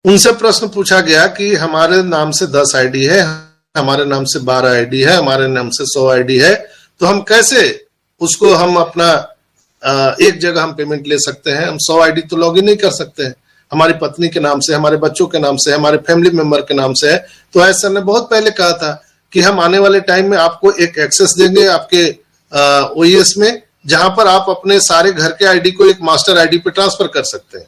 उनसे प्रश्न पूछा गया कि हमारे नाम से 10 आईडी है, हमारे नाम से 12 आईडी है, हमारे नाम से 100 आईडी है, तो हम कैसे उसको हम अपना एक जगह हम पेमेंट ले सकते हैं? हम 100 आईडी तो लॉग इन नहीं कर सकते हैं, हमारी पत्नी के नाम से, हमारे बच्चों के नाम से, हमारे फैमिली मेंबर के नाम से है। तो ऐसा ने बहुत पहले कहा था कि हम आने वाले टाइम में आपको एक एक्सेस देंगे आपके ओईएस में, जहां पर आप अपने सारे घर के आईडी को एक मास्टर आईडी पे ट्रांसफर कर सकते हैं।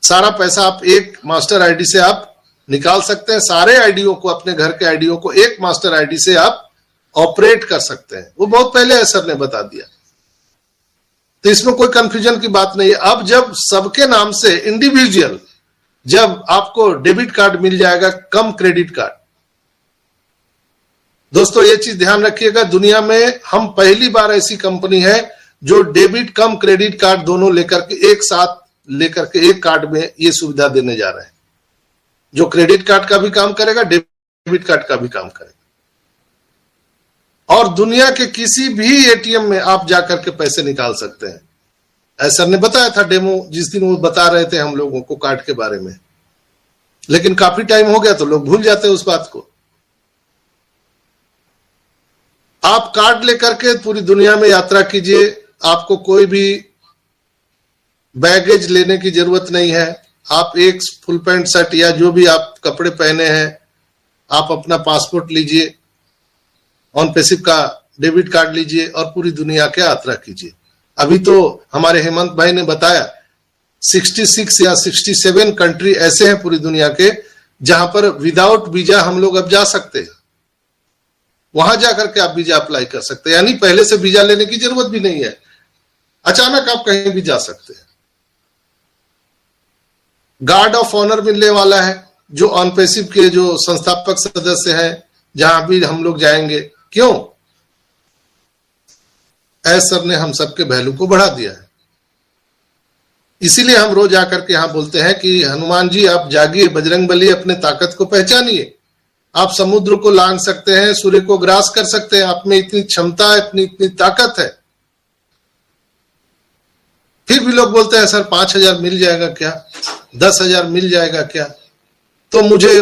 सारा पैसा आप एक मास्टर आईडी से आप निकाल सकते हैं, सारे आईडियो को, अपने घर के आईडियो को एक मास्टर आईडी से आप ऑपरेट कर सकते हैं। वो बहुत पहले सर ने बता दिया, तो इसमें कोई कंफ्यूजन की बात नहीं है। अब जब सबके नाम से इंडिविजुअल, जब आपको डेबिट कार्ड मिल जाएगा, कम क्रेडिट कार्ड, दोस्तों ये चीज ध्यान रखिएगा, दुनिया में हम पहली बार ऐसी कंपनी है जो डेबिट कम क्रेडिट कार्ड दोनों लेकर के एक साथ लेकर के एक कार्ड में ये सुविधा देने जा रहे हैं, जो क्रेडिट कार्ड का भी काम करेगा, डेबिट कार्ड का भी काम करेगा। और दुनिया के किसी भी एटीएम में आप जाकर के पैसे निकाल सकते हैं। ऐसा ने बताया था डेमो, जिस दिन वो बता रहे थे हम लोगों को कार्ड के बारे में, लेकिन काफी टाइम हो गया तो लोग भूल जाते हैं उस बात को। आप कार्ड लेकर के पूरी दुनिया में यात्रा कीजिए, आपको कोई भी बैगेज लेने की जरूरत नहीं है। आप एक फुल पैंट शर्ट या जो भी आप कपड़े पहने हैं, आप अपना पासपोर्ट लीजिए, ऑन पैसिव का डेबिट कार्ड लीजिए और पूरी दुनिया की यात्रा कीजिए। अभी तो हमारे हेमंत भाई ने बताया 66 या 67 कंट्री ऐसे हैं पूरी दुनिया के जहां पर विदाउट वीजा हम लोग अब जा सकते हैं। वहां जाकर के आप वीजा अप्लाई कर सकते हैं, यानी पहले से वीजा लेने की जरूरत भी नहीं है, अचानक आप कहीं भी जा सकते हैं। गार्ड ऑफ ऑनर मिलने वाला है, जो ऑन पैसिव के जो संस्थापक सदस्य हैं, जहां भी हम लोग जाएंगे। क्यों? सर ने हम सबके वैल्यू को बढ़ा दिया है। इसीलिए हम रोज आकर के यहां बोलते हैं कि हनुमान जी आप जागिए, बजरंगबली अपने ताकत को पहचानिए। आप समुद्र को लांघ सकते हैं, सूर्य को ग्रास कर सकते हैं, आप में इतनी क्षमता है, इतनी ताकत है। फिर भी लोग बोलते हैं सर 5,000 मिल जाएगा क्या, 10,000 मिल जाएगा क्या? तो मुझे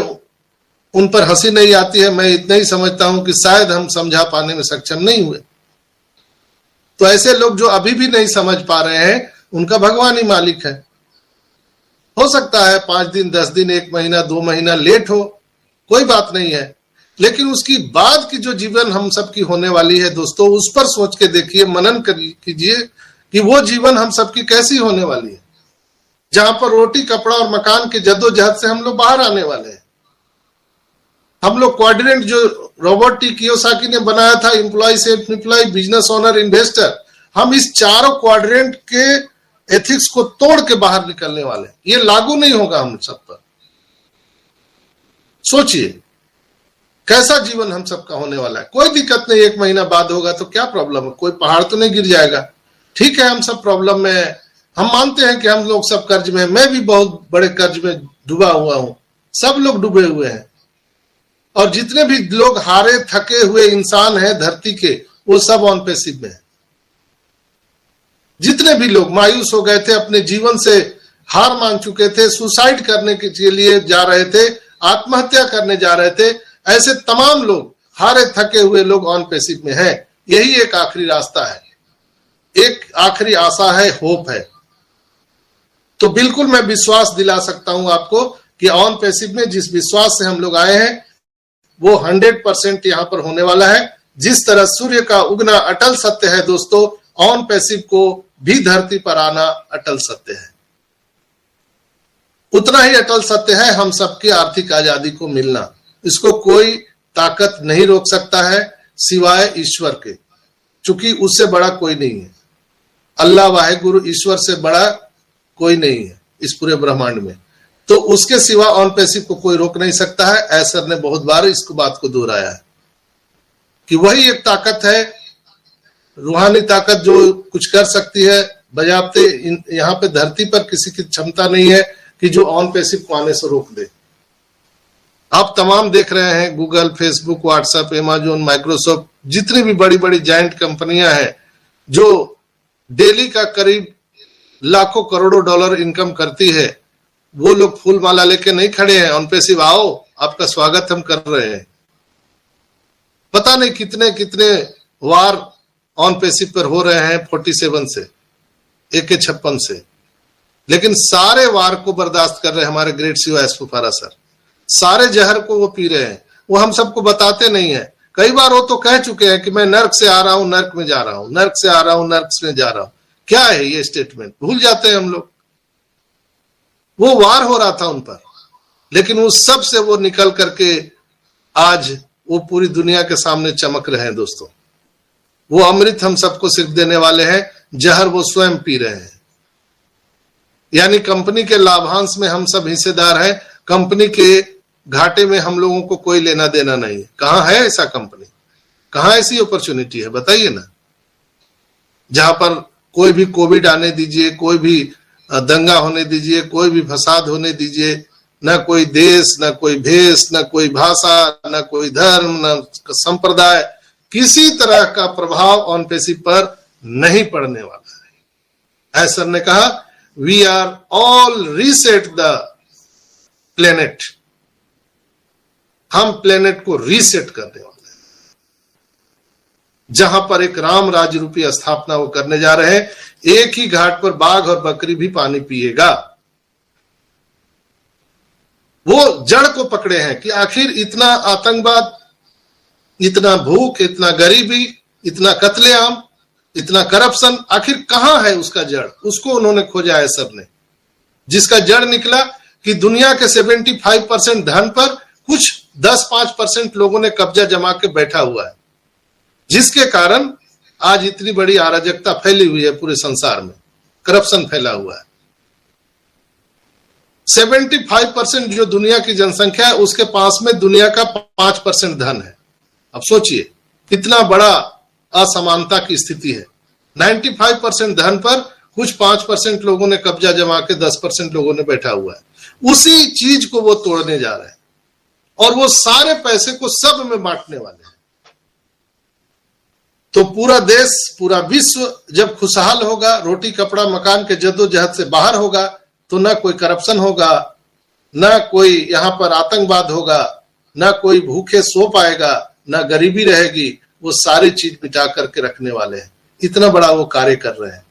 उन पर हंसी नहीं आती है। मैं इतना ही समझता हूं कि शायद हम समझा पाने में सक्षम नहीं हुए। तो ऐसे लोग जो अभी भी नहीं समझ पा रहे हैं, उनका भगवान ही मालिक है। हो सकता है 5 दिन, 10 दिन, 1 महीना, 2 महीना लेट हो, कोई बात नहीं है, लेकिन उसकी बाद की जो जीवन हम सबकी होने वाली है दोस्तों, उस पर सोच के देखिए, मनन कीजिए कि वो जीवन हम सबकी कैसी होने वाली है, जहां पर रोटी, कपड़ा और मकान के जद्दोजहद से हम लोग बाहर आने वाले हैं। हम लोग क्वाड्रेंट जो रॉबर्ट टी कियोसाकी ने बनाया था, employ, self employ, business owner, investor, हम इस चारों क्वाड्रेंट के एथिक्स को तोड़ के बाहर निकलने वाले हैं। ये लागू नहीं होगा हम सब पर। सोचिए कैसा जीवन हम सबका होने वाला है। कोई दिक्कत नहीं, 1 महीना बाद होगा तो क्या प्रॉब्लम है, कोई पहाड़ तो नहीं गिर जाएगा। ठीक है, हम सब प्रॉब्लम में है, हम मानते हैं कि हम लोग सब कर्ज में, मैं भी बहुत बड़े कर्ज में डूबा हुआ हूं, सब लोग डूबे हुए हैं। और जितने भी लोग हारे थके हुए इंसान हैं धरती के, वो सब ऑन पैसिव में है। जितने भी लोग मायूस हो गए थे, अपने जीवन से हार मान चुके थे, सुसाइड करने के लिए जा रहे थे, आत्महत्या करने जा रहे थे, ऐसे तमाम लोग, हारे थके हुए लोग ऑन पैसिव में हैं। यही एक आखिरी रास्ता है, एक आखिरी आशा है, होप है। तो बिल्कुल मैं विश्वास दिला सकता हूं आपको कि ऑन पैसिव में जिस विश्वास से हम लोग आए हैं, वो 100% यहां पर होने वाला है। जिस तरह सूर्य का उगना अटल सत्य है दोस्तों, ऑन पैसिव को भी धरती पर आना अटल सत्य है। उतना ही अटल सत्य है हम सबकी आर्थिक आजादी को मिलना। इसको कोई ताकत नहीं रोक सकता है सिवाय ईश्वर के, चूंकि उससे बड़ा कोई नहीं है। अल्लाह वाहिगुरु ईश्वर से बड़ा कोई नहीं है इस पूरे ब्रह्मांड में। तो उसके सिवा ऑन पैसिव को कोई रोक नहीं सकता है। ऐसर ने बहुत बार इस बात को दोहराया है कि वही एक ताकत है, रूहानी ताकत, जो कुछ कर सकती है बजाते। यहाँ पे धरती पर किसी की क्षमता नहीं है कि जो ऑन पैसिव को आने से रोक दे। आप तमाम देख रहे हैं, Google, Facebook, WhatsApp, Amazon, Microsoft, जितनी भी बड़ी बड़ी जायंट कंपनियां हैं जो डेली का करीब लाखों करोड़ों डॉलर इनकम करती है, वो लोग फूल माला लेके नहीं खड़े हैं, ऑन पेसिव आओ, आपका स्वागत हम कर रहे हैं। पता नहीं कितने कितने वार ऑन पेसिव पर हो रहे हैं 47 से, AK-56 से, लेकिन सारे वार को बर्दाश्त कर रहे हैं हमारे ग्रेट सीओ एस फुफारा सर। सारे जहर को वो पी रहे हैं, वो हम सबको बताते नहीं है। कई बार वो तो कह चुके हैं कि मैं नर्क से आ रहा हूं, नर्क में जा रहा हूं, नर्क से आ रहा हूं, नर्क में जा रहा हूं। क्या है ये स्टेटमेंट? भूल जाते हैं हम लोग। वो वार हो रहा था उन पर, लेकिन उस सब से वो निकल करके आज वो पूरी दुनिया के सामने चमक रहे हैं दोस्तों। वो अमृत हम सबको सिर्फ देने वाले हैं, जहर वो स्वयं पी रहे हैं। यानी कंपनी के लाभांश में हम सब हिस्सेदार हैं, कंपनी के घाटे में हम लोगों को कोई लेना देना नहीं है। कहां है ऐसा कंपनी? कहां ऐसी अपॉर्चुनिटी है? बताइए ना। जहां पर कोई भी कोविड आने दीजिए, कोई भी दंगा होने दीजिए, कोई भी फसाद होने दीजिए, न कोई देश, न कोई भेष, न कोई भाषा, न कोई धर्म, न संप्रदाय, किसी तरह का प्रभाव ऑन पेसिव पर नहीं पड़ने वाला है। सर ने कहा we are all reset the planet, हम प्लेनेट को रीसेट करने वाले हैं। जहां पर एक राम राज्य रूपी स्थापना वो करने जा रहे हैं। एक ही घाट पर बाघ और बकरी भी पानी पिएगा। वो जड़ को पकड़े हैं कि आखिर इतना आतंकवाद, इतना भूख, इतना गरीबी, इतना कत्लेआम, इतना करप्शन, आखिर कहां है उसका जड़? उसको उन्होंने खोजा है सबने, जिसका जड़ निकला कि दुनिया के 75% धन पर कुछ 10-5% लोगों ने कब्जा जमा के बैठा हुआ है, जिसके कारण आज इतनी बड़ी अराजकता फैली हुई है पूरे संसार में, करप्शन फैला हुआ है। 75% जो दुनिया की जनसंख्या है उसके पास में दुनिया का 5% धन है। अब सोचिए कितना बड़ा असमानता की स्थिति है। 95% धन पर कुछ 5% लोगों ने कब्जा जमा के 10% लोगों ने बैठा हुआ है। उसी चीज को वो तोड़ने जा रहे हैं और वो सारे पैसे को सब में बांटने वाले हैं। तो पूरा देश, पूरा विश्व जब खुशहाल होगा, रोटी कपड़ा मकान के जद्दोजहद से बाहर होगा, तो ना कोई करप्शन होगा, ना कोई यहां पर आतंकवाद होगा, ना कोई भूखे सो पाएगा, ना गरीबी रहेगी। वो सारी चीज मिटा करके रखने वाले हैं। इतना बड़ा वो कार्य कर रहे हैं।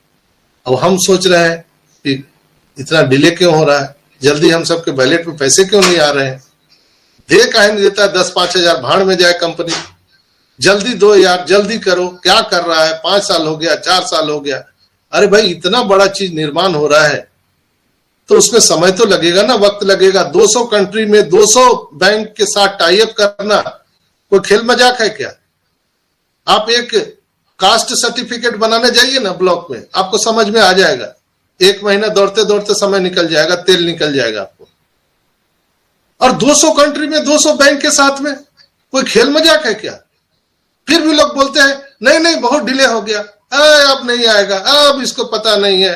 अब हम सोच रहे हैं कि इतना डिले क्यों हो रहा है, जल्दी हम सबके बैलेट में पैसे क्यों नहीं आ रहे हैं? दे काहे नहीं देता? 10-5 हजार भाड़ में जाए कंपनी। जल्दी दो यार, जल्दी करो। क्या कर रहा है? 5 साल हो गया, 4 साल हो गया। अरे भाई इतना बड़ा चीज निर्माण हो रहा है तो उसमें समय तो लगेगा ना, वक्त लगेगा। 200 कंट्री में 200 बैंक के साथ टाई अप करना कोई खेल मजाक है क्या? आप एक कास्ट सर्टिफिकेट बनाने जाइए ना ब्लॉक में, आपको समझ में आ जाएगा। 1 महीना दौड़ते दौड़ते समय निकल जाएगा, तेल निकल जाएगा आपको। और 200 कंट्री में 200 बैंक के साथ में कोई खेल मजाक है क्या? फिर भी लोग बोलते हैं नहीं नहीं बहुत डिले हो गया, अब नहीं आएगा, अब इसको पता नहीं है,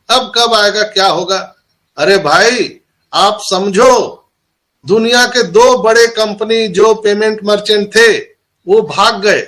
अब कब आएगा, क्या होगा। अरे भाई आप समझो, दुनिया के 2 बड़े कंपनी जो पेमेंट मर्चेंट थे वो भाग गए।